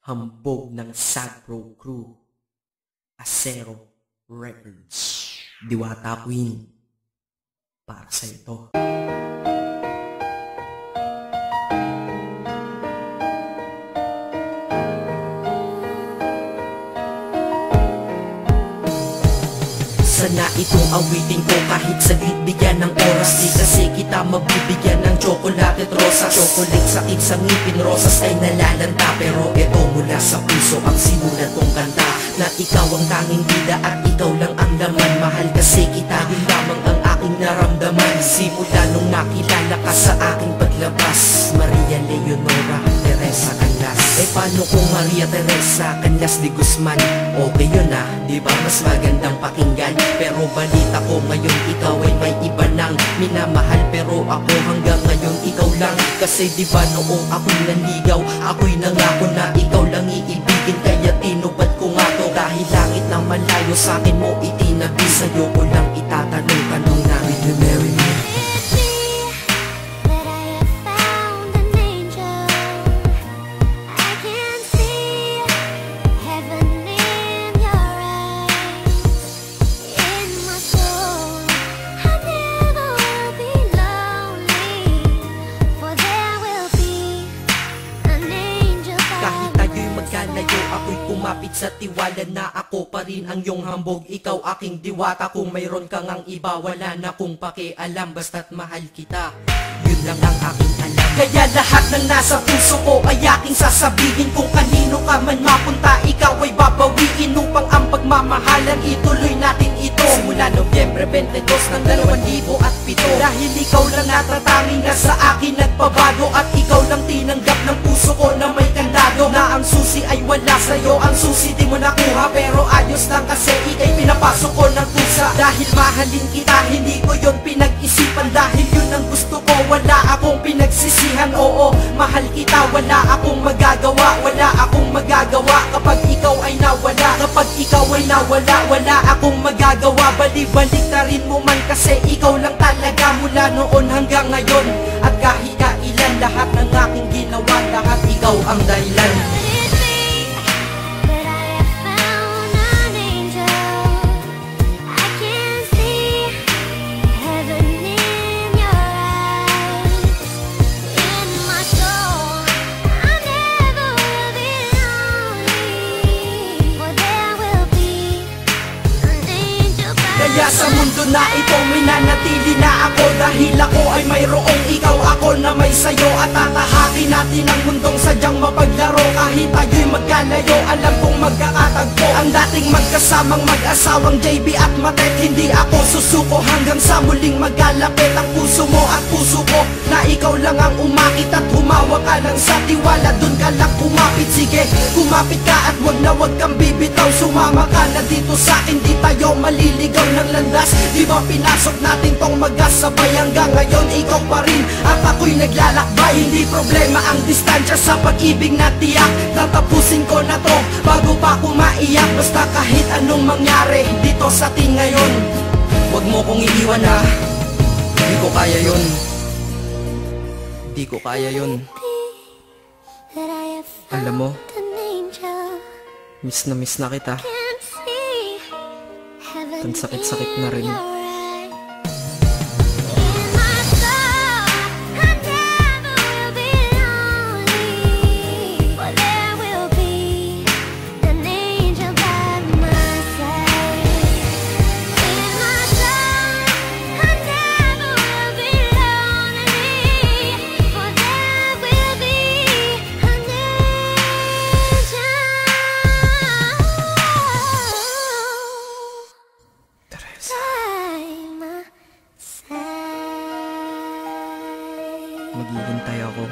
Hambog ng Sagpro Crew, Acero Records, Diwata Queen, para sa ito. Sana itong awitin ko kahit saglit bigyan ng oras. Di kasi kita mabibigyan ng tsokolate at rosas. Chocolate sakit sa ngipin, rosas ay nalalanta. Pero eto mula sa puso ang sinulat kong kanta, na ikaw ang tanging bida at ikaw lang ang laman. Mahal kasi kita, yun lamang ang aking naramdaman. Simula nung nakilala ka sa aking paglabas, Maria Leonora Teresa Canlas. Eh paano kung Maria Teresa Canlas de Guzman? Okay yun ah, di ba mas magandang pakinggan? Pero balita ko ngayon ikaw ay may iba nang minamahal. Pero ako hanggang ngayon ikaw lang. Kasi di ba noong ako'y nanligaw, ako'y nangako na ikaw lang iibigin. Kaya tinupad ko nga to, dahil langit na malayo sa akin mo itinabi. Sa'yo ko lang itatanong-tanong na, will you marry me? Ako'y kumapit sa tiwala na ako pa rin ang iyong hambog. Ikaw aking diwata, kung mayroon kang ang iba, wala na kong pakialam, basta't mahal kita, yun lang ang aking alam. Kaya lahat ng nasa puso ko ay aking sasabihin. Kung kanino ka man mapunta, ikaw ay babawiin, upang ang pagmamahalan ituloy natin ito. Simula Nobyembre 22 ng 2007, dahil ikaw lang natatanging na sa akin nagpabago. At ikaw lang tinanggap ng puso ko na may kandado, na ang susi ay wala sa'yo, ang susi di mo nakuha. Pero ayos lang kasi ika'y pinapasok ko ng pusa. Dahil mahalin kita, hindi ko yon pinag-isipan. Dahil yun ang gusto ko, wala akong pinagsisihan. Oo, mahal kita, wala akong magagawa. Wala akong magagawa kapag ikaw ay nawala. Kapag ikaw ay nawala, wala akong magagawa. Bali-balik na rin mo man kasi ikaw lang talaga, mula noon hanggang ngayon. At kahit kailan, lahat ng aking ginawa, lahat ikaw ang dahilan. Kaya sa mundo na ito minanatili na ako, dahil ako ay mayroong ikaw, ako na may sayo. At tatahakin natin ang mundong sadyang mapaglaro. Kahit tayo'y magkalayo, alam kong magkakatagpo. Ang dating magkasamang mag-asawang JB at Matet, hindi ako susuko hanggang sa muling magkalapit ang puso mo at puso ko. Na ikaw lang ang umakit at humawak ka lang sa tiwala, dun ka lang kumapit. Sige, kumapit ka at wag kang bibitaw. Sumama ka na dito sa akin, di tayo maliligaw ng landas. Di ba pinasok natin tong magkasabay, hanggang ngayon ikaw pa rin at ako'y naglalakbay. Hindi problema ang distansya sa pag-ibig na tiyak. Tatapusin ko na to bago pa ako maiyak. Basta kahit anong mangyari dito sa atin ngayon, wag mo kong iiwan na. Di ko kaya yun, di ko kaya yun. Alam mo, miss na kita. Ang sakit-sakit na rin. Maghihintay ako.